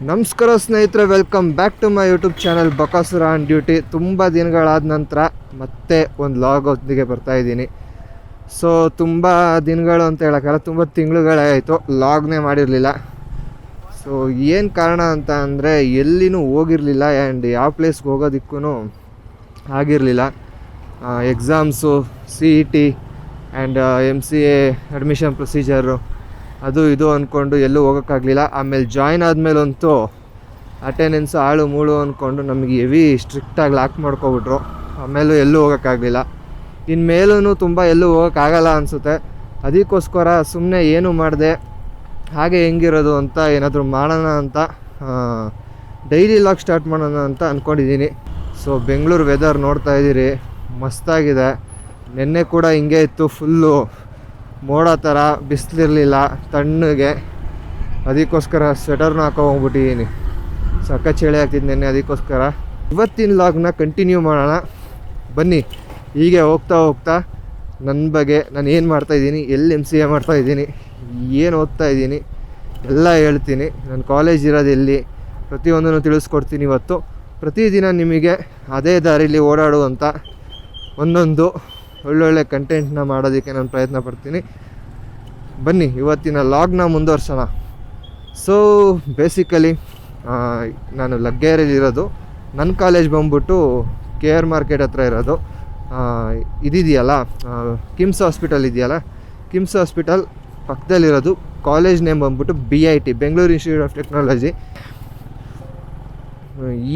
ನಮಸ್ಕಾರ ಸ್ನೇಹಿತರೆ, welcome back to my YouTube channel Bakasura on duty. ತುಂಬ ದಿನಗಳಾದ ನಂತರ ಮತ್ತೆ ಒಂದು ಲಾಗ್ ಹೊತ್ತಿಗೆ ಬರ್ತಾಯಿದ್ದೀನಿ. ಸೊ ತುಂಬ ದಿನಗಳು ಅಂತ ಹೇಳೋಕ್ಕಲ್ಲ, ತುಂಬ ತಿಂಗಳುಗಳೇ ಆಯಿತು ಲಾಗ್ನೇ ಮಾಡಿರಲಿಲ್ಲ. ಸೊ ಏನು ಕಾರಣ ಅಂತ ಅಂದರೆ ಎಲ್ಲಿನೂ ಹೋಗಿರಲಿಲ್ಲ ಆ್ಯಂಡ್ ಯಾವ ಪ್ಲೇಸ್ಗೆ ಹೋಗೋದಕ್ಕೂ ಆಗಿರಲಿಲ್ಲ. Exams, CET and MCA admission procedure ಅದು ಇದು ಅಂದ್ಕೊಂಡು ಎಲ್ಲೂ ಹೋಗೋಕ್ಕಾಗಲಿಲ್ಲ. ಆಮೇಲೆ ಜಾಯ್ನ್ ಆದಮೇಲಂತೂ ಅಟೆಂಡೆನ್ಸು ಆಳು ಮೂಳು ಅಂದ್ಕೊಂಡು ನಮಗೆ ಹೆವಿ ಸ್ಟ್ರಿಕ್ಟಾಗಿ ಲಾಕ್ ಮಾಡ್ಕೊಬಿಟ್ರು. ಆಮೇಲೂ ಎಲ್ಲೂ ಹೋಗೋಕ್ಕಾಗಲಿಲ್ಲ. ಇನ್ಮೇಲೂ ತುಂಬ ಎಲ್ಲೂ ಹೋಗೋಕ್ಕಾಗಲ್ಲ ಅನಿಸುತ್ತೆ. ಅದಕ್ಕೋಸ್ಕರ ಸುಮ್ಮನೆ ಏನು ಮಾಡಿದೆ, ಹಾಗೆ ಹೆಂಗಿರೋದು ಅಂತ ಏನಾದರೂ ಮಾಡೋಣ ಅಂತ ಡೈಲಿ ಲಾಗ್ ಸ್ಟಾರ್ಟ್ ಮಾಡೋಣ ಅಂತ ಅಂದ್ಕೊಂಡಿದ್ದೀನಿ. ಸೊ ಬೆಂಗಳೂರು ವೆದರ್ ನೋಡ್ತಾ ಇದ್ದೀರಿ, ಮಸ್ತಾಗಿದೆ. ನೆನ್ನೆ ಕೂಡ ಹಿಂಗೆ ಇತ್ತು, ಫುಲ್ಲು ಮೋಡ ಥರ, ಬಿಸಿಲಿರಲಿಲ್ಲ, ತಣ್ಣಗೆ. ಅದಕ್ಕೋಸ್ಕರ ಸ್ವೆಟರ್ನ ಹಾಕೊಂಡ್ಬಿಟ್ಟಿದ್ದೀನಿ. ಸಕ್ಕ ಚಳಿ ಆಗ್ತಿದ್ದು ನೆನ್ನೆ, ಅದಕ್ಕೋಸ್ಕರ ಇವತ್ತಿನ ಲಾಗ್ನ ಕಂಟಿನ್ಯೂ ಮಾಡೋಣ ಬನ್ನಿ. ಹೀಗೆ ಹೋಗ್ತಾ ಹೋಗ್ತಾ ನನ್ನ ಬಗ್ಗೆ, ನಾನು ಏನು ಮಾಡ್ತಾಯಿದ್ದೀನಿ, ಎಲ್ಲಿ MCA ಮಾಡ್ತಾಯಿದ್ದೀನಿ, ಏನು ಓದ್ತಾಯಿದ್ದೀನಿ ಎಲ್ಲ ಹೇಳ್ತೀನಿ. ನನ್ನ ಕಾಲೇಜ್ ಇರೋದು ಎಲ್ಲಿ, ಪ್ರತಿಯೊಂದನ್ನು ತಿಳಿಸ್ಕೊಡ್ತೀನಿ. ಇವತ್ತು ಪ್ರತಿದಿನ ನಿಮಗೆ ಅದೇ ದಾರಿಲಿ ಓಡಾಡುವಂಥ ಒಂದೊಂದು ಒಳ್ಳೊಳ್ಳೆ ಕಂಟೆಂಟ್ನ ಮಾಡೋದಕ್ಕೆ ನಾನು ಪ್ರಯತ್ನ ಪಡ್ತೀನಿ. ಬನ್ನಿ ಇವತ್ತಿನ ಲಾಗ್ನ ಮುಂದುವರ್ಸೋಣ. ಸೊ ಬೇಸಿಕಲಿ ನಾನು ಲಗ್ಗೆರೆಯಲ್ಲಿರೋದು. ನನ್ನ ಕಾಲೇಜ್ ಬಂದ್ಬಿಟ್ಟು KR ಮಾರ್ಕೆಟ್ ಹತ್ರ ಇರೋದು. ಇದಿದೆಯಲ್ಲ, ಕಿಮ್ಸ್ ಹಾಸ್ಪಿಟಲ್ ಇದೆಯಲ್ಲ, ಕಿಮ್ಸ್ ಹಾಸ್ಪಿಟಲ್ ಪಕ್ಕದಲ್ಲಿರೋದು. ಕಾಲೇಜ್ ನೇಮ್ ಬಂದ್ಬಿಟ್ಟು BIT, Bengaluru institute of technology.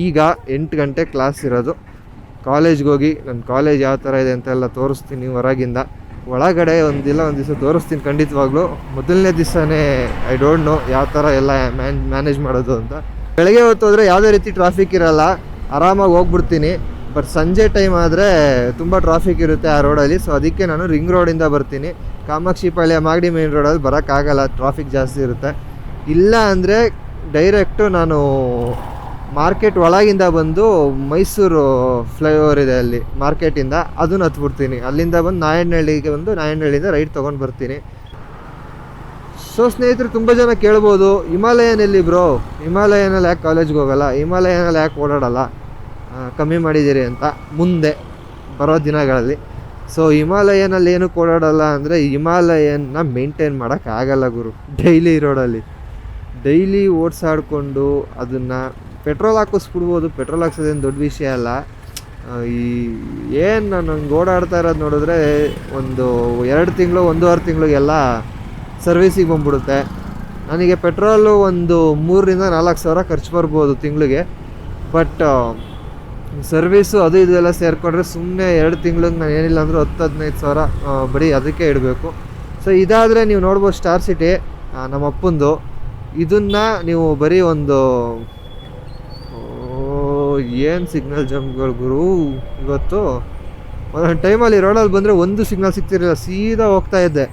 ಈಗ 8 ಗಂಟೆ ಕ್ಲಾಸ್ ಇರೋದು. ಕಾಲೇಜ್ಗೆ ಹೋಗಿ ನನ್ನ ಕಾಲೇಜ್ ಯಾವ ಥರ ಇದೆ ಅಂತೆಲ್ಲ ತೋರಿಸ್ತೀನಿ ಹೊರಗಿಂದ. ಒಳಗಡೆ ಒಂದು ದಿವಸ ತೋರಿಸ್ತೀನಿ ಖಂಡಿತವಾಗ್ಲೂ. ಮೊದಲನೇ ದಿವಸನೇ ಐ ಡೋಂಟ್ ನೋ ಯಾವ ಥರ ಎಲ್ಲ ಮ್ಯಾನೇಜ್ ಮಾಡೋದು ಅಂತ. ಬೆಳಗ್ಗೆ ಹೊತ್ತು ಹೋದರೆ ಯಾವುದೇ ರೀತಿ ಟ್ರಾಫಿಕ್ ಇರೋಲ್ಲ, ಆರಾಮಾಗಿ ಹೋಗ್ಬಿಡ್ತೀನಿ. ಬಟ್ ಸಂಜೆ ಟೈಮ್ ಆದರೆ ತುಂಬ ಟ್ರಾಫಿಕ್ ಇರುತ್ತೆ ಆ ರೋಡಲ್ಲಿ. ಸೊ ಅದಕ್ಕೆ ನಾನು ರಿಂಗ್ ರೋಡಿಂದ ಬರ್ತೀನಿ. ಕಾಮಾಕ್ಷಿಪಾಳ್ಯ, ಮಾಗಡಿ ಮೇನ್ ರೋಡಲ್ಲಿ ಬರೋಕ್ಕಾಗಲ್ಲ, ಟ್ರಾಫಿಕ್ ಜಾಸ್ತಿ ಇರುತ್ತೆ. ಇಲ್ಲ ಅಂದರೆ ಡೈರೆಕ್ಟು ನಾನು ಮಾರ್ಕೆಟ್ ಒಳಗಿಂದ ಬಂದು ಮೈಸೂರು ಫ್ಲೈಓವರ್ ಇದೆ ಅಲ್ಲಿ ಮಾರ್ಕೆಟಿಂದ, ಅದನ್ನು ಹತ್ಬಿಡ್ತೀನಿ. ಅಲ್ಲಿಂದ ಬಂದು ನಾಯಂಡಹಳ್ಳಿಗೆ ಬಂದು ನಾಯಂಡಹಳ್ಳಿಯಿಂದ ರೈಟ್ ತೊಗೊಂಡು ಬರ್ತೀನಿ. ಸೊ ಸ್ನೇಹಿತರು, ತುಂಬ ಜನ ಕೇಳ್ಬೋದು, ಹಿಮಾಲಯನ್ ಎಲ್ಲಿ ಬ್ರೋ, ಹಿಮಾಲಯನಲ್ಲಿ ಯಾಕೆ ಕಾಲೇಜ್ಗೆ ಹೋಗಲ್ಲ, ಹಿಮಾಲಯನಲ್ಲಿ ಯಾಕೆ ಓಡಾಡಲ್ಲ, ಕಮ್ಮಿ ಮಾಡಿದ್ದೀರಿ ಅಂತ ಮುಂದೆ ಬರೋ ದಿನಗಳಲ್ಲಿ. ಸೊ ಹಿಮಾಲಯನಲ್ಲಿ ಏನಕ್ಕೆ ಓಡಾಡಲ್ಲ ಅಂದರೆ, ಹಿಮಾಲಯನ್ನ ಮೇಂಟೈನ್ ಮಾಡೋಕ್ಕಾಗಲ್ಲ ಗುರು. ಡೈಲಿ ರೋಡಲ್ಲಿ ಡೈಲಿ ಓಡಿಸಾಡಿಕೊಂಡು ಅದನ್ನು ಪೆಟ್ರೋಲ್ ಹಾಕಿಸ್ಬಿಡ್ಬೋದು. ಪೆಟ್ರೋಲ್ ಹಾಕ್ಸೋದೇನು ದೊಡ್ಡ ವಿಷಯ ಅಲ್ಲ. ಏನು ನಾನು ಹಂಗೆ ಓಡಾಡ್ತಾ ಇರೋದು ನೋಡಿದ್ರೆ ಒಂದು 2 ತಿಂಗಳು 1.5 ತಿಂಗಳಿಗೆಲ್ಲ ಸರ್ವೀಸಿಗೆ ಬಂದ್ಬಿಡುತ್ತೆ. ನನಗೆ ಪೆಟ್ರೋಲು ಒಂದು 3,000 to 4,000 ಖರ್ಚು ಬರ್ಬೋದು ತಿಂಗಳಿಗೆ. ಬಟ್ ಸರ್ವೀಸು ಅದು ಇದೆಲ್ಲ ಸೇರಿಕೊಂಡ್ರೆ ಸುಮ್ಮನೆ 2 ತಿಂಗಳಿಗೆ ನಾನು ಏನಿಲ್ಲ ಅಂದರೂ 10-15 ಸಾವಿರ ಬರೀ ಅದಕ್ಕೆ ಇಡಬೇಕು. ಸೊ ಇದಾದರೆ ನೀವು ನೋಡ್ಬೋದು ಸ್ಟಾರ್ ಸಿಟಿ ನಮ್ಮ ಅಪ್ಪಂದು. ಇದನ್ನು ನೀವು ಬರೀ ಒಂದು ಏನು ಸಿಗ್ನಲ್ ಜಂಪ್ಗಳು ಗುರು. ಇವತ್ತು ಒಂದೊಂದು ಟೈಮಲ್ಲಿ ರೋಡಲ್ಲಿ ಬಂದರೆ ಒಂದು ಸಿಗ್ನಲ್ ಸಿಗ್ತಿರಲಿಲ್ಲ, ಸೀದಾ ಹೋಗ್ತಾ ಇದ್ದೆ,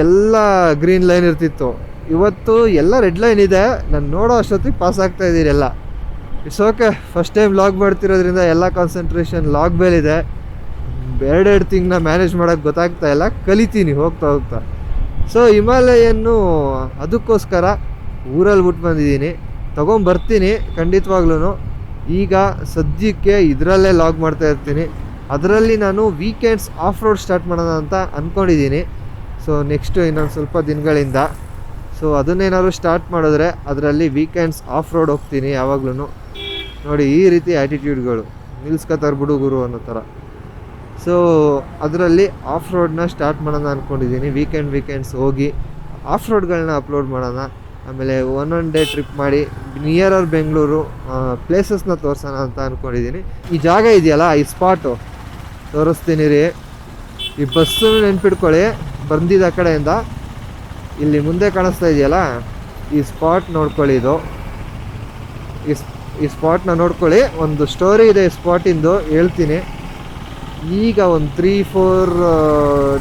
ಎಲ್ಲ ಗ್ರೀನ್ ಲೈನ್ ಇರ್ತಿತ್ತು. ಇವತ್ತು ಎಲ್ಲ ರೆಡ್ ಲೈನ್ ಇದೆ. ನಾನು ನೋಡೋ ಅಷ್ಟೊತ್ತಿಗೆ ಪಾಸ್ ಆಗ್ತಾ ಇದ್ದೀರಿ ಎಲ್ಲ. It's okay, first time log ಮಾಡ್ತಿರೋದ್ರಿಂದ ಎಲ್ಲ ಕಾನ್ಸಂಟ್ರೇಷನ್ ಲಾಗ್ ಮೇಲಿದೆ. 2 ತಿಂಗ್ಳನ್ನ ಮ್ಯಾನೇಜ್ ಮಾಡೋಕ್ಕೆ ಗೊತ್ತಾಗ್ತಾ ಇಲ್ಲ, ಕಲಿತೀನಿ ಹೋಗ್ತಾ ಹೋಗ್ತಾ. ಸೊ ಹಿಮಾಲಯನ್ನು ಅದಕ್ಕೋಸ್ಕರ ಊರಲ್ಲಿ ಬಿಟ್ಟು ಬಂದಿದ್ದೀನಿ, ತೊಗೊಂಬರ್ತೀನಿ ಖಂಡಿತವಾಗ್ಲೂ. ಈಗ ಸದ್ಯಕ್ಕೆ ಇದರಲ್ಲೇ ಲಾಗ್ ಮಾಡ್ತಾ ಇರ್ತೀನಿ. ಅದರಲ್ಲಿ ನಾನು ವೀಕೆಂಡ್ಸ್ ಆಫ್ ರೋಡ್ ಸ್ಟಾರ್ಟ್ ಮಾಡೋಣ ಅಂತ ಅಂದ್ಕೊಂಡಿದ್ದೀನಿ. ಸೊ ನೆಕ್ಸ್ಟು ಇನ್ನೊಂದು ಸ್ವಲ್ಪ ದಿನಗಳಿಂದ. ಸೊ ಅದನ್ನೇನಾದ್ರು ಸ್ಟಾರ್ಟ್ ಮಾಡಿದ್ರೆ ಅದರಲ್ಲಿ ವೀಕೆಂಡ್ಸ್ ಆಫ್ ರೋಡ್ ಹೋಗ್ತೀನಿ ಯಾವಾಗ್ಲೂ. ನೋಡಿ ಈ ರೀತಿ ಆ್ಯಟಿಟ್ಯೂಡ್ಗಳು, ನಿಲ್ಸ್ಕೊತಾರೆ ಬಿಡು ಗುರು ಅನ್ನೋ ಥರ. ಸೊ ಅದರಲ್ಲಿ ಆಫ್ ರೋಡ್ನ ಸ್ಟಾರ್ಟ್ ಮಾಡೋಣ ಅಂದ್ಕೊಂಡಿದ್ದೀನಿ. ವೀಕೆಂಡ್ಸ್ ಹೋಗಿ ಆಫ್ ರೋಡ್ಗಳನ್ನ ಅಪ್ಲೋಡ್ ಮಾಡೋಣ. ಆಮೇಲೆ 1 ಡೇ ಟ್ರಿಪ್ ಮಾಡಿ ನಿಯರರ್ ಬೆಂಗಳೂರು ಪ್ಲೇಸಸ್ನ ತೋರಿಸೋಣ ಅಂತ ಅಂದ್ಕೊಂಡಿದ್ದೀನಿ. ಈ ಜಾಗ ಇದೆಯಲ್ಲ, ಈ ಸ್ಪಾಟು ತೋರಿಸ್ತೀನಿ ರೀ. ಈ ಬಸ್ಸು ನೆನ್ಪಿಟ್ಕೊಳ್ಳಿ, ಬಂದಿದ್ದ ಕಡೆಯಿಂದ ಇಲ್ಲಿ ಮುಂದೆ ಕಾಣಿಸ್ತಾ ಇದೆಯಲ್ಲ, ಈ ಸ್ಪಾಟ್ ನೋಡ್ಕೊಳ್ಳಿ. ಇದು ಈ ಸ್ಪಾಟ್ನ ನೋಡ್ಕೊಳ್ಳಿ. ಒಂದು ಸ್ಟೋರಿ ಇದೆ ಈ ಸ್ಪಾಟಿಂದು, ಹೇಳ್ತೀನಿ. ಈಗ ಒಂದು 3-4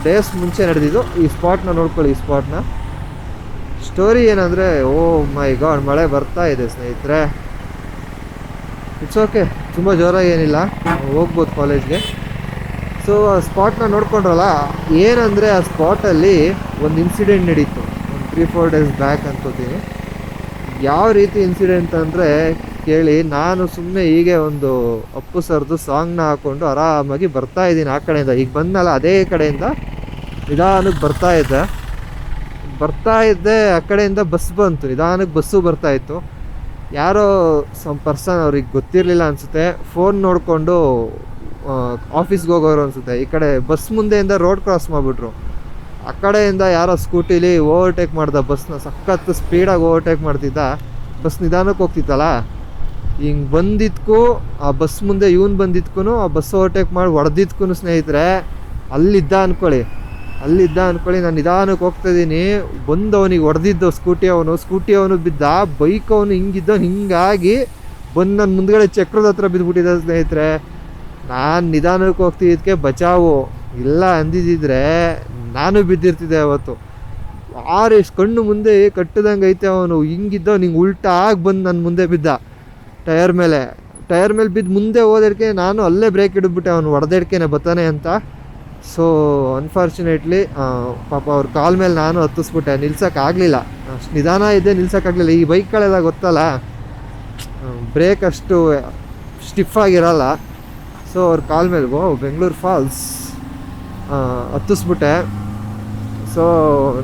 ಡೇಸ್ ಮುಂಚೆ ನಡೆದಿದ್ದು. ಈ ಸ್ಪಾಟ್ನ ನೋಡ್ಕೊಳ್ಳಿ. ಈ ಸ್ಪಾಟ್ನ ಸ್ಟೋರಿ ಏನಂದರೆ, ಓ ಮೈ ಗಾಡ್, ಮಳೆ ಬರ್ತಾ ಇದೆ ಸ್ನೇಹಿತರೆ. ಇಟ್ಸ್ ಓಕೆ, ತುಂಬ ಜೋರಾಗಿ ಏನಿಲ್ಲ, ಹೋಗ್ಬೋದು ಕಾಲೇಜ್ಗೆ. ಸೊ ಆ ಸ್ಪಾಟ್ನ ನೋಡ್ಕೊಂಡ್ರಲ್ಲ, ಏನಂದರೆ ಆ ಸ್ಪಾಟಲ್ಲಿ ಒಂದು ಇನ್ಸಿಡೆಂಟ್ ನಡೀತು ಒಂದು 3-4 ಡೇಸ್ ಬ್ಯಾಕ್ ಅನ್ಕೋತೀನಿ. ಯಾವ ರೀತಿ ಇನ್ಸಿಡೆಂಟ್ ಅಂದರೆ ಕೇಳಿ, ನಾನು ಸುಮ್ಮನೆ ಹೀಗೆ ಒಂದು ಅಪ್ಪು ಸರ್ದು ಸಾಂಗ್ನ ಹಾಕ್ಕೊಂಡು ಆರಾಮಾಗಿ ಬರ್ತಾ ಇದ್ದೀನಿ ಆ ಕಡೆಯಿಂದ. ಈಗ ಬಂದಲ್ಲ ಅದೇ ಕಡೆಯಿಂದ ನಿಧಾನಕ್ಕೆ ಬರ್ತಾ ಇದ್ದೆ. ಆ ಕಡೆಯಿಂದ ಬಸ್ ಬಂತು, ನಿಧಾನಕ್ಕೆ ಬಸ್ಸು ಬರ್ತಾಯಿತ್ತು. ಯಾರೋ ಸಮ್ ಪರ್ಸನ್, ಅವ್ರಿಗೆ ಗೊತ್ತಿರಲಿಲ್ಲ ಅನಿಸುತ್ತೆ, ಫೋನ್ ನೋಡಿಕೊಂಡು ಆಫೀಸ್ಗೆ ಹೋಗೋರು ಅನಿಸುತ್ತೆ. ಈ ಕಡೆ ಬಸ್ ಮುಂದೆಯಿಂದ ರೋಡ್ ಕ್ರಾಸ್ ಮಾಡಿಬಿಟ್ರು. ಆ ಕಡೆಯಿಂದ ಯಾರೋ ಸ್ಕೂಟಿಲಿ ಓವರ್ಟೇಕ್ ಮಾಡ್ದ ಬಸ್ನ, ಸಖತ್ತು ಸ್ಪೀಡಾಗಿ ಓವರ್ಟೇಕ್ ಮಾಡ್ತಿದ್ದ. ಬಸ್ ನಿಧಾನಕ್ಕೆ ಹೋಗ್ತಿತ್ತಲ್ಲ, ಹಿಂಗೆ ಬಂದಿದ್ಕೂ ಆ ಬಸ್ ಮುಂದೆ ಇವನು ಬಂದಿದ್ಕೂ ಆ ಬಸ್ ಓವರ್ಟೇಕ್ ಮಾಡಿ ಹೊಡೆದಿದ್ಕೂ ಸ್ನೇಹಿತರೆ ಅಲ್ಲಿದ್ದ ಅಂದ್ಕೊಳ್ಳಿ. ನಾನು ನಿಧಾನಕ್ಕೆ ಹೋಗ್ತಾಯಿದ್ದೀನಿ, ಬಂದು ಅವನಿಗೆ ಹೊಡೆದಿದ್ದು ಸ್ಕೂಟಿ ಅವನು ಬಿದ್ದ. ಬೈಕ್ ಅವನು ಹಿಂಗಾಗಿ ಬಂದು ನನ್ನ ಮುಂದ್ಗಡೆ ಚಕ್ರದ ಹತ್ರ ಬಿದ್ದುಬಿಟ್ಟಿದ್ದ ಸ್ನೇಹಿತರೆ. ನಾನು ನಿಧಾನಕ್ಕೆ ಹೋಗ್ತಿದ್ದಕ್ಕೆ ಬಚಾವು, ಇಲ್ಲ ಅಂದಿದ್ದಿದ್ರೆ ನಾನು ಬಿದ್ದಿರ್ತಿದ್ದೆ ಅವತ್ತು. ಎಷ್ಟು ಕಣ್ಣು ಮುಂದೆ ಕಟ್ಟದಂಗೆ ಐತೆ ಅವನು. ಹಿಂಗೆ ಉಲ್ಟಾ ಆಗಿ ಬಂದು ನನ್ನ ಮುಂದೆ ಬಿದ್ದ. ಟಯರ್ ಮೇಲೆ ಬಿದ್ದು ಮುಂದೆ ಹೋದಕ್ಕೆ ನಾನು ಅಲ್ಲೇ ಬ್ರೇಕ್ ಹಿಡಿದ್ಬಿಟ್ಟೆ, ಅವನು ಹೊಡೆದೇಡ್ಕೇನೆ ಬರ್ತಾನೆ ಅಂತ. ಸೊ ಅನ್ಫಾರ್ಚುನೇಟ್ಲಿ ಪಾಪ ಅವ್ರ ಕಾಲ್ ಮೇಲೆ ನಾನು ಹತ್ತಿಸ್ಬಿಟ್ಟೆ. ನಿಲ್ಸೋಕ್ಕಾಗಲಿಲ್ಲ, ಅಷ್ಟು ನಿಧಾನ ಇದ್ದೆ, ನಿಲ್ಸೋಕ್ಕಾಗಲಿಲ್ಲ. ಈ ಬೈಕ್ಗಳೆಲ್ಲ ಗೊತ್ತಲ್ಲ, ಬ್ರೇಕ್ ಅಷ್ಟು ಸ್ಟಿಫ್ ಆಗಿರಲ್ಲ. ಸೊ ಅವ್ರ ಕಾಲ್ ಮೇಲೆ ಬೆಂಗಳೂರು ಫಾಲ್ಸ್ ಹತ್ತಿಸ್ಬಿಟ್ಟೆ. ಸೊ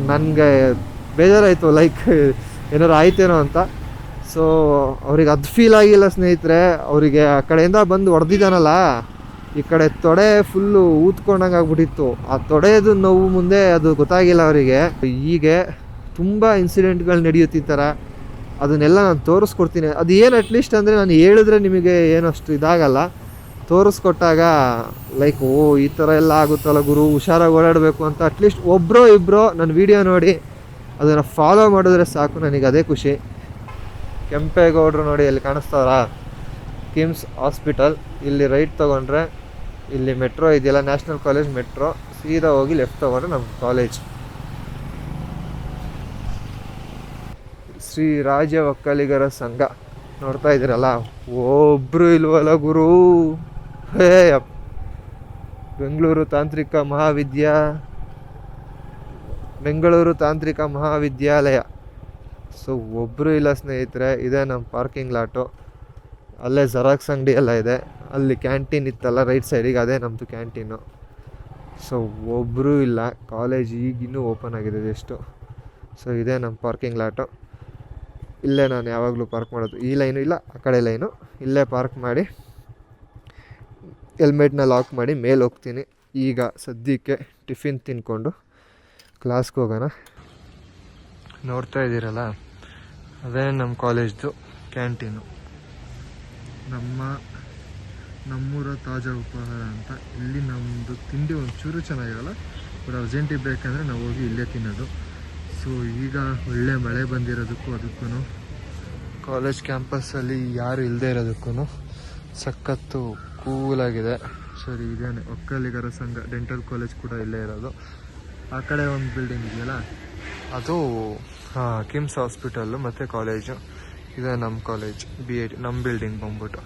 ನನಗೆ ಬೇಜಾರಾಯಿತು, ಲೈಕ್ ಏನಾರು ಆಯ್ತೇನೋ ಅಂತ. ಸೊ ಅವ್ರಿಗೆ ಅದು ಫೀಲ್ ಆಗಿಲ್ಲ ಸ್ನೇಹಿತರೆ. ಅವರಿಗೆ ಆ ಕಡೆಯಿಂದ ಬಂದು ಹೊಡೆದಿದ್ದಾನಲ್ಲ, ಈ ಕಡೆ ತೊಡೆ ಫುಲ್ಲು ಊದ್ಕೊಂಡಂಗೆ ಆಗ್ಬಿಟ್ಟಿತ್ತು. ಆ ತೊಡೆದು ನೋವು ಮುಂದೆ ಅದು ಗೊತ್ತಾಗಿಲ್ಲ ಅವರಿಗೆ. ಹೀಗೆ ತುಂಬ ಇನ್ಸಿಡೆಂಟ್ಗಳು ನಡೆಯುತ್ತೆ ಈ ಥರ. ಅದನ್ನೆಲ್ಲ ನಾನು ತೋರಿಸ್ಕೊಡ್ತೀನಿ. ಅದು ಏನು ಅಟ್ಲೀಸ್ಟ್ ಅಂದರೆ ನಾನು ಹೇಳಿದ್ರೆ ನಿಮಗೆ ಏನಷ್ಟು ಇದಾಗಲ್ಲ, ತೋರಿಸ್ಕೊಟ್ಟಾಗ ಲೈಕ್ ಈ ಥರ ಎಲ್ಲ ಆಗುತ್ತಲ್ಲ ಗುರು, ಹುಷಾರಾಗಿ ಓಡಾಡಬೇಕು ಅಂತ ಅಟ್ಲೀಸ್ಟ್ ಒಬ್ಬರೋ ಇಬ್ಬರೋ ನನ್ನ ವೀಡಿಯೋ ನೋಡಿ ಅದನ್ನು ಫಾಲೋ ಮಾಡಿದ್ರೆ ಸಾಕು, ನನಗೆ ಅದೇ ಖುಷಿ. ಕೆಂಪೇಗೌಡರು ನೋಡಿ ಅಲ್ಲಿ ಕಾಣಿಸ್ತಾವ್ರ, ಕಿಮ್ಸ್ ಹಾಸ್ಪಿಟಲ್. ಇಲ್ಲಿ ರೈಟ್ ತೊಗೊಂಡ್ರೆ ಇಲ್ಲಿ ಮೆಟ್ರೋ ಇದೆಯಲ್ಲ, ನ್ಯಾಷನಲ್ ಕಾಲೇಜ್ ಮೆಟ್ರೋ, ಸೀದಾ ಹೋಗಿ ಲೆಫ್ಟ್ ತೊಗೊಂಡ್ರೆ ನಮ್ಮ ಕಾಲೇಜ್. ಶ್ರೀ ರಾಜ ಒಕ್ಕಲಿಗರ ಸಂಘ ನೋಡ್ತಾ ಇದ್ದೀರಲ್ಲ, ಒಬ್ಬರು ಇಲ್ವಲ್ಲ ಗುರು. ಹೇ ಬೆಂಗಳೂರು ತಾಂತ್ರಿಕ ಮಹಾವಿದ್ಯಾಲಯ. ಸೊ ಒಬ್ಬರು ಇಲ್ಲ ಸ್ನೇಹಿತರೆ. ಇದೇ ನಮ್ಮ ಪಾರ್ಕಿಂಗ್ ಲಾಟು. ಅಲ್ಲೇ ಜೆರಾಕ್ಸ್ ಅಂಗಡಿ ಎಲ್ಲ ಇದೆ, ಅಲ್ಲಿ ಕ್ಯಾಂಟೀನ್ ಇತ್ತಲ್ಲ ರೈಟ್ ಸೈಡಿಗೆ, ಅದೇ ನಮ್ಮದು ಕ್ಯಾಂಟೀನು. ಸೊ ಒಬ್ಬರೂ ಇಲ್ಲ. ಕಾಲೇಜ್ ಈಗಿನ್ನೂ ಓಪನ್ ಆಗಿದೆ ಎಷ್ಟು. ಸೊ ಇದೇ ನಮ್ಮ ಪಾರ್ಕಿಂಗ್ ಲಾಟು. ಇಲ್ಲೇ ನಾನು ಯಾವಾಗಲೂ ಪಾರ್ಕ್ ಮಾಡೋದು. ಈ ಲೈನು ಇಲ್ಲ, ಆ ಕಡೆ ಲೈನು. ಇಲ್ಲೇ ಪಾರ್ಕ್ ಮಾಡಿ ಹೆಲ್ಮೆಟ್ನ ಲಾಕ್ ಮಾಡಿ ಮೇಲೆ ಹೋಗ್ತೀನಿ. ಈಗ ಸದ್ಯಕ್ಕೆ ಟಿಫಿನ್ ತಿನ್ಕೊಂಡು ಕ್ಲಾಸ್ಗೆ ಹೋಗೋಣ. ನೋಡ್ತಾ ಇದ್ದೀರಲ್ಲ, ಅದೇ ನಮ್ಮ ಕಾಲೇಜ್ದು ಕ್ಯಾಂಟೀನು. ನಮ್ಮೂರ ತಾಜಾ ಉಪಹಾರ ಅಂತ. ಇಲ್ಲಿ ನಮ್ಮದು ತಿಂಡಿ ಒಂಚೂರು ಚೆನ್ನಾಗಿರಲ್ಲ, ಬಟ್ ಅರ್ಜೆಂಟಿಗೆ ಬೇಕಂದರೆ ನಾವು ಹೋಗಿ ಇಲ್ಲೇ ತಿನ್ನೋದು. ಸೊ ಈಗ ಒಳ್ಳೆ ಮಳೆ ಬಂದಿರೋದಕ್ಕೂ ಅದಕ್ಕೂ ಕಾಲೇಜ್ ಕ್ಯಾಂಪಸ್ಸಲ್ಲಿ ಯಾರು ಇಲ್ಲದೆ ಇರೋದಕ್ಕೂ ಸಖತ್ತು ಕೂಲಾಗಿದೆ. ಸರಿ, ಇದೇನೆ ಒಕ್ಕಲಿಗರ ಸಂಘ ಡೆಂಟಲ್ ಕಾಲೇಜ್ ಕೂಡ ಇಲ್ಲೇ ಇರೋದು. ಆ ಕಡೆ ಒಂದು ಬಿಲ್ಡಿಂಗ್ ಇದೆಯಲ್ಲ, ಅದು ಕಿಮ್ಸ್ ಹಾಸ್ಪಿಟಲ್ಲು ಮತ್ತು ಕಾಲೇಜು. ಇದೆ ನಮ್ಮ ಕಾಲೇಜ್ BIT, ನಮ್ಮ ಬಿಲ್ಡಿಂಗ್ ಬಂದ್ಬಿಟ್ಟು.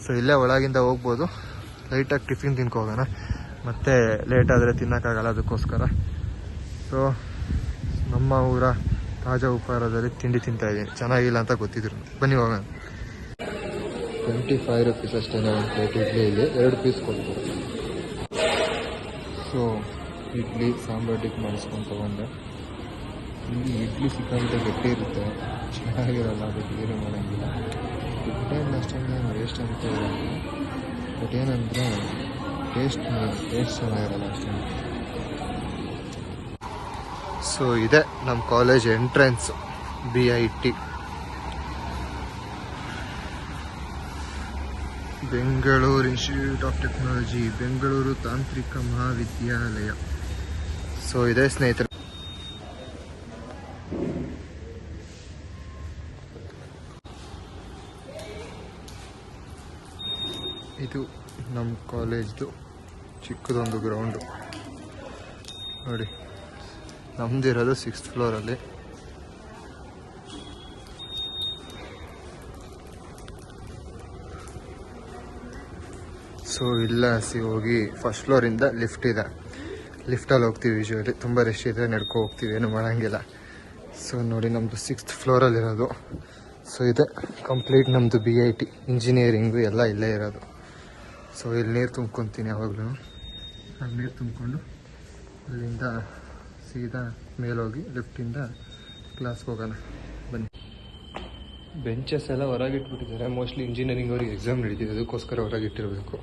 ಸೊ ಇಲ್ಲೇ ಒಳಗಿಂದ ಹೋಗ್ಬೋದು. ಲೈಟಾಗಿ ಟಿಫಿನ್ ತಿನ್ಕೋಗೋಣ, ಮತ್ತು ಲೇಟಾದರೆ ತಿನ್ನೋಕ್ಕಾಗಲ್ಲ, ಅದಕ್ಕೋಸ್ಕರ. ಸೊ ನಮ್ಮ ಊರ ತಾಜಾ ಉಪಹಾರದಲ್ಲಿ ತಿಂಡಿ ತಿಂತಾಯಿದ್ದೀನಿ. ಚೆನ್ನಾಗಿಲ್ಲ ಅಂತ ಗೊತ್ತಿದ್ರು. ಬನ್ನಿ ಹೋಗೋಣ. 25 ರೂಪೀಸ್ ಅಷ್ಟೇ ಒಂದು ಪ್ಲೇಟ್ ಇಡ್ಲಿ. ಇಲ್ಲಿ 2 ಪೀಸ್ ಕೊಡ್ತಾರೆ. ಸೊ ಇಡ್ಲಿ ಸಾಂಬಾರು ಡಿಪ್ ಮಾಡಿಸ್ಕೊಂಡು ತೊಗೊಂಡೆ. ಇಲ್ಲಿ ಇಡ್ಲಿ ಸಿಕ್ಕಾಬಿಟ್ಟೆ ಗಟ್ಟಿ ಇರುತ್ತೆ, ಚೆನ್ನಾಗಿರಲ್ಲ, ಅದಕ್ಕೆ ಏನು ಮಾಡೋಂಗಿಲ್ಲ. ದುಡ್ಡೇನು ಅಷ್ಟೊಂದೇನು ವೇಸ್ಟ್ ಅಂತ ಇರಲ್ಲ, ಬಟ್ ಏನಂದರೆ ಟೇಸ್ಟ್ ಚೆನ್ನಾಗಿರಲ್ಲ ಅಷ್ಟೊಂದು. ಸೊ ಇದೆ ನಮ್ಮ college entrance, BIT, Bengaluru institute of technology, Bengaluru ತಾಂತ್ರಿಕ ಮಹಾವಿದ್ಯಾಲಯ. ಸೊ ಇದೆ ಸ್ನೇಹಿತರೆ. ಇದು ನಮ್ಮ ಕಾಲೇಜ್ದು ಚಿಕ್ಕದೊಂದು ಗ್ರೌಂಡು ನೋಡಿ. ನಮ್ಮದಿರೋದು 6th ಫ್ಲೋರಲ್ಲಿ. ಸೊ ಇಲ್ಲ ಹೋಗಿ ಫಸ್ಟ್ ಫ್ಲೋರಿಂದ ಲಿಫ್ಟ್ ಇದೆ, ಲಿಫ್ಟಲ್ಲಿ ಹೋಗ್ತೀವಿ. ಯೂಶ್ವಲಿ ತುಂಬ ರಶ್ ಇದೆ, ನಡ್ಕೊ ಹೋಗ್ತೀವಿ, ಏನು ಮಾಡೋಂಗಿಲ್ಲ. ಸೊ ನೋಡಿ ನಮ್ಮದು 6th ಫ್ಲೋರಲ್ಲಿರೋದು. ಸೊ ಇದೆ ಕಂಪ್ಲೀಟ್ ನಮ್ಮದು BIT ಇಂಜಿನಿಯರಿಂಗು ಎಲ್ಲ ಇಲ್ಲೇ ಇರೋದು. ಸೊ ಇಲ್ಲಿ ನೀರು ತುಂಬ್ಕೊತೀನಿ ಯಾವಾಗಲೂ. ಅಲ್ಲಿ ನೀರು ತುಂಬಿಕೊಂಡು ಅಲ್ಲಿಂದ ಸೀದಾ ಮೇಲೋಗಿ ಲಿಫ್ಟಿಂದ ಕ್ಲಾಸ್ಗೆ ಹೋಗೋಣ ಬನ್ನಿ. ಬೆಂಚಸ್ ಎಲ್ಲ ಹೊರಗಿಟ್ಬಿಟ್ಟಿದ್ದಾರೆ. ಮೋಸ್ಟ್ಲಿ ಇಂಜಿನಿಯರಿಂಗ್ ಅವ್ರಿಗೆ ಎಕ್ಸಾಮ್ ನಡೀತಿದೆ, ಅದಕ್ಕೋಸ್ಕರ ಹೊರಗಿಟ್ಟಿರಬೇಕು.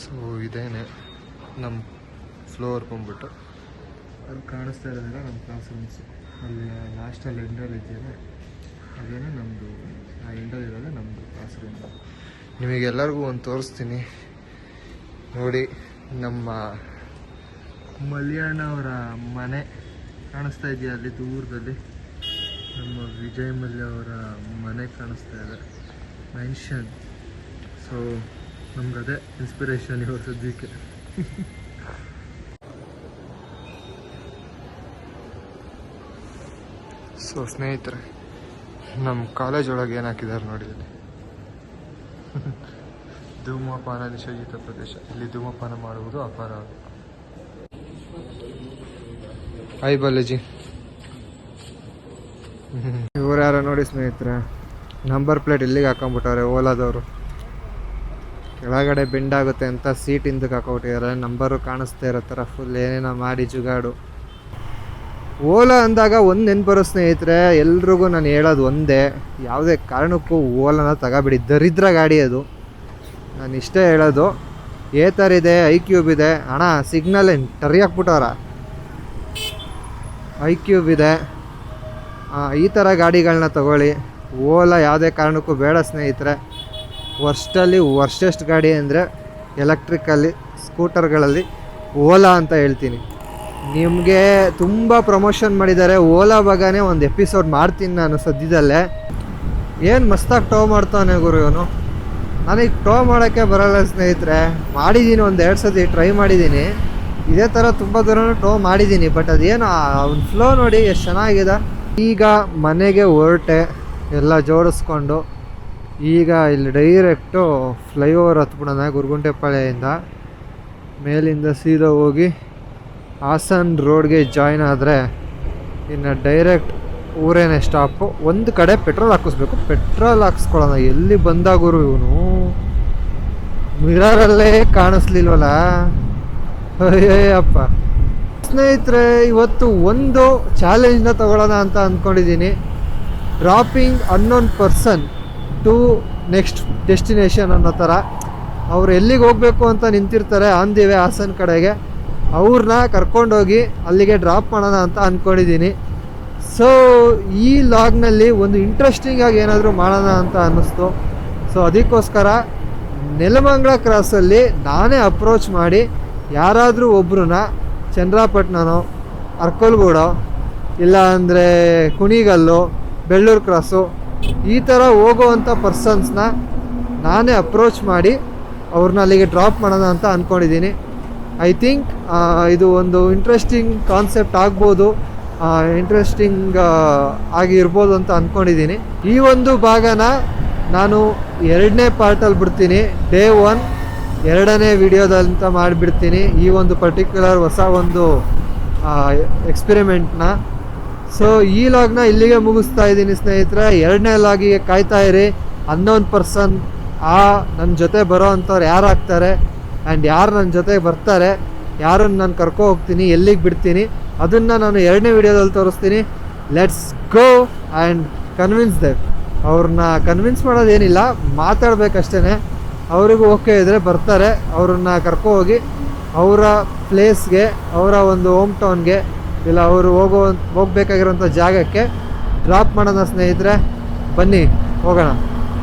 ಸೊ ಇದೇನೆ ನಮ್ಮ ಫ್ಲೋರ್ ಬಂದ್ಬಿಟ್ಟು ಅಲ್ಲಿ ಕಾಣಿಸ್ತಾ ಇರೋದಿಲ್ಲ ನಮ್ಮ ಕ್ಲಾಸ್ ರೂಮ್ಸು. ಅಲ್ಲಿ ಲಾಸ್ಟಲ್ಲಿ ಎಂಡಲ್ಲಿ ಇದ್ದೀರಾ, ಅದೇನೇ ನಮ್ಮದು. ಆ ಎಂಡಲ್ಲಿರೋದೇ ನಮ್ಮದು ಕ್ಲಾಸ್ ರೂಮ್. ನಿಮಗೆಲ್ಲರಿಗೂ ಒಂದು ತೋರಿಸ್ತೀನಿ ನೋಡಿ. ನಮ್ಮ ಮಲ್ಯಣ್ಣ ಅವರ ಮನೆ ಕಾಣಿಸ್ತಾ ಇದೆಯಾ ಅಲ್ಲಿ ದೂರದಲ್ಲಿ. ನಮ್ಮ ವಿಜಯ್ ಮಲ್ಯ ಅವರ ಮನೆ ಕಾಣಿಸ್ತಾ ಇದೆ, ಮೆನ್ಷನ್. ಸೊ ನಮ್ಗದೇ ಇನ್ಸ್ಪಿರೇಷನ್ ಇವಾಗ ಸದ್ಯಕ್ಕೆ. ಸೊ ಸ್ನೇಹಿತರೆ, ನಮ್ಮ ಕಾಲೇಜ್ ಒಳಗೆ ಏನು ಹಾಕಿದ್ದಾರೆ ನೋಡಿ. ಧೂಮಪಾನ ನಿಷೇಧಿತ ಪ್ರದೇಶ. ಇಲ್ಲಿ ಧೂಮಪಾನ ಮಾಡುವುದು ಅಪರಾಧ. ಹಾಯ್ ಬಾಲಾಜಿ. ಇವ್ರು ಯಾರೋ ನೋಡಿ ಸ್ನೇಹಿತರೆ, ನಂಬರ್ ಪ್ಲೇಟ್ ಇಲ್ಲಿಗೆ ಹಾಕೊಂಡ್ಬಿಟ್ಟವ್ರೆ ಓಲಾದವರು. ಕೆಳಗಡೆ ಬೆಂಡ್ ಆಗುತ್ತೆ ಅಂತ ಸೀಟ್ ಹಿಂದಕ್ಕೆ ಹಾಕೊಬಿಟ್ಟಿದ್ದಾರೆ. ನಂಬರು ಕಾಣಿಸ್ತಾ ಇರೋ ಥರ ಫುಲ್ ಏನೇನೋ ಮಾಡಿ ಜುಗಾಡು. ಓಲಾ ಅಂದಾಗ ಒಂದು ನೆನ್ಪು ಬರೋ ಸ್ನೇಹಿತರೆ, ಎಲ್ರಿಗೂ ನಾನು ಹೇಳೋದು ಒಂದೇ, ಯಾವುದೇ ಕಾರಣಕ್ಕೂ ಓಲಾನ ತಗೋಬಿಡಿ, ದರಿದ್ರ ಗಾಡಿ ಅದು. ನಾನು ಇಷ್ಟೇ ಹೇಳೋದು. ಏತರ್ ಇದೆ, iQube ಇದೆ. ಅಣ್ಣ ಸಿಗ್ನಲ್ ಏನು ಟರಿ ಹಾಕ್ಬಿಟ್ಟವ್ರ. iQube ಇದೆ. ಈ ಥರ ಗಾಡಿಗಳನ್ನ ತಗೊಳ್ಳಿ. ಓಲಾ ಯಾವುದೇ ಕಾರಣಕ್ಕೂ ಬೇಡ ಸ್ನೇಹಿತರೆ. ವರ್ಷದಲ್ಲಿ ವರ್ಷೆಸ್ಟ್ ಗಾಡಿ ಅಂದರೆ ಎಲೆಕ್ಟ್ರಿಕಲ್ಲಿ ಸ್ಕೂಟರ್ಗಳಲ್ಲಿ ಓಲಾ ಅಂತ ಹೇಳ್ತೀನಿ. ನಿಮಗೆ ತುಂಬ ಪ್ರಮೋಷನ್ ಮಾಡಿದ್ದಾರೆ. ಓಲಾ ಬಗ್ಗೆನೇ ಒಂದು ಎಪಿಸೋಡ್ ಮಾಡ್ತೀನಿ ನಾನು ಸದ್ಯದಲ್ಲೇ. ಏನು ಮಸ್ತಾಗಿ ಟೋ ಮಾಡ್ತಾನೆ ಗುರು ಇವನು. ನನಗೆ ಟೋ ಮಾಡೋಕ್ಕೆ ಬರೋಲ್ಲ ಸ್ನೇಹಿತರೆ. ಮಾಡಿದ್ದೀನಿ, ಒಂದು 2 ಸತಿ ಟ್ರೈ ಮಾಡಿದ್ದೀನಿ. ಇದೇ ಥರ ತುಂಬ ದೂರನೂ ಟೋ ಮಾಡಿದ್ದೀನಿ. ಬಟ್ ಅದೇನು ಅವ್ನ ಫ್ಲೋ ನೋಡಿ ಎಷ್ಟು ಚೆನ್ನಾಗಿದೆ. ಈಗ ಮನೆಗೆ ಹೊರಟೆ ಎಲ್ಲ ಜೋಡಿಸ್ಕೊಂಡು. ಈಗ ಇಲ್ಲಿ ಡೈರೆಕ್ಟು ಫ್ಲೈಓವರ್ ಹತ್ಬಿಡೋಣ ಗುರುಗುಂಟೆಪಾಳ್ಯದಿಂದ. ಮೇಲಿಂದ ಸೀದಾ ಹೋಗಿ ಹಾಸನ್ ರೋಡ್ಗೆ ಜಾಯ್ನ್ ಆದರೆ ಇನ್ನು ಡೈರೆಕ್ಟ್ ಊರೇನೇ ಸ್ಟಾಪು. ಒಂದು ಕಡೆ ಪೆಟ್ರೋಲ್ ಹಾಕಿಸ್ಬೇಕು. ಪೆಟ್ರೋಲ್ ಹಾಕ್ಸ್ಕೊಳ್ಳೋಣ. ಎಲ್ಲಿ ಬಂದಾಗುರು ಇವನು, ಮಿರರಲ್ಲೇ ಕಾಣಿಸ್ಲಿಲ್ವಲ್ಲ. ಅಯ್ಯಪ್ಪ ಸ್ನೇಹಿತರೆ, ಇವತ್ತು ಒಂದು ಚಾಲೆಂಜ್ನ ತಗೊಳ್ಳೋಣ ಅಂತ ಅಂದ್ಕೊಂಡಿದ್ದೀನಿ. Dropping unknown person to next destination ಅನ್ನೋ ಥರ. ಅವ್ರು ಎಲ್ಲಿಗೆ ಹೋಗಬೇಕು ಅಂತ ನಿಂತಿರ್ತಾರೆ ಆನ್ ದಿ ವೇ ಹಾಸನ್ ಕಡೆಗೆ, ಅವ್ರನ್ನ ಕರ್ಕೊಂಡೋಗಿ ಅಲ್ಲಿಗೆ ಡ್ರಾಪ್ ಮಾಡೋಣ ಅಂತ ಅಂದ್ಕೊಂಡಿದ್ದೀನಿ. ಸೊ ಈ ಲಾಗ್ನಲ್ಲಿ ಒಂದು ಇಂಟ್ರೆಸ್ಟಿಂಗಾಗಿ ಏನಾದರೂ ಮಾಡೋಣ ಅಂತ ಅನ್ನಿಸ್ತು. ಸೊ ಅದಕ್ಕೋಸ್ಕರ ನೆಲಮಂಗಲ ಕ್ರಾಸಲ್ಲಿ ನಾನೇ ಅಪ್ರೋಚ್ ಮಾಡಿ ಯಾರಾದರೂ ಒಬ್ರನ್ನ ಚಂದ್ರಪಟ್ಟಣನೋ, ಅರ್ಕಲ್ಗೂಡೋ, ಇಲ್ಲ ಅಂದರೆ ಕುಣಿಗಲ್ಲು, ಬೆಳ್ಳೂರು ಕ್ರಾಸು ಈ ಥರ ಹೋಗೋವಂಥ ಪರ್ಸನ್ಸ್ನ ನಾನೇ ಅಪ್ರೋಚ್ ಮಾಡಿ ಅವ್ರನ್ನ ಅಲ್ಲಿಗೆ ಡ್ರಾಪ್ ಮಾಡೋಣ ಅಂತ ಅಂದ್ಕೊಂಡಿದ್ದೀನಿ. ಐ ಥಿಂಕ್ ಇದು ಒಂದು ಇಂಟ್ರೆಸ್ಟಿಂಗ್ ಕಾನ್ಸೆಪ್ಟ್ ಆಗ್ಬೋದು, ಇಂಟ್ರೆಸ್ಟಿಂಗ್ ಆಗಿರ್ಬೋದು ಅಂತ ಅಂದ್ಕೊಂಡಿದ್ದೀನಿ. ಈ ಒಂದು ಭಾಗನ ನಾನು 2ನೇ ಪಾರ್ಟಲ್ಲಿ ಬಿಡ್ತೀನಿ. ಡೇ 1 2ನೇ ವಿಡಿಯೋದಂತ ಮಾಡಿಬಿಡ್ತೀನಿ ಈ ಒಂದು ಪರ್ಟಿಕ್ಯುಲರ್ ಹೊಸ ಒಂದು ಎಕ್ಸ್ಪೆರಿಮೆಂಟ್ನ. ಸೊ ಈ ಲಾಗ್ನ ಇಲ್ಲಿಗೆ ಮುಗಿಸ್ತಾ ಇದ್ದೀನಿ ಸ್ನೇಹಿತರೆ. 2ನೇ ಲಾಗಿಗೆ ಕಾಯ್ತಾ ಇರಿ. ಅನ್ನೋನ್ ಪರ್ಸನ್ ನನ್ನ ಜೊತೆ ಬರೋ ಅಂಥವ್ರು ಯಾರು ಆಗ್ತಾರೆ ಆ್ಯಂಡ್ ಯಾರು ನನ್ನ ಜೊತೆ ಬರ್ತಾರೆ, ಯಾರನ್ನು ನಾನು ಕರ್ಕೊ ಹೋಗ್ತೀನಿ, ಎಲ್ಲಿಗೆ ಬಿಡ್ತೀನಿ, ಅದನ್ನು ನಾನು 2ನೇ ವಿಡಿಯೋದಲ್ಲಿ ತೋರಿಸ್ತೀನಿ. Let's go and convince them. ಅವ್ರನ್ನ ಕನ್ವಿನ್ಸ್ ಮಾಡೋದೇನಿಲ್ಲ, ಮಾತಾಡಬೇಕಷ್ಟೇ. ಅವರಿಗೂ ಓಕೆ ಇದ್ದರೆ ಬರ್ತಾರೆ. ಅವ್ರನ್ನ ಕರ್ಕೊ ಹೋಗಿ ಅವರ ಪ್ಲೇಸ್ಗೆ, ಅವರ ಒಂದು ಹೋಮ್ ಟೌನ್ಗೆ, ಇಲ್ಲ ಅವರು ಹೋಗಬೇಕಾಗಿರೋಂಥ ಜಾಗಕ್ಕೆ ಡ್ರಾಪ್ ಮಾಡೋಣ ಸ್ನೇಹಿತರೆ. ಬನ್ನಿ ಹೋಗೋಣ.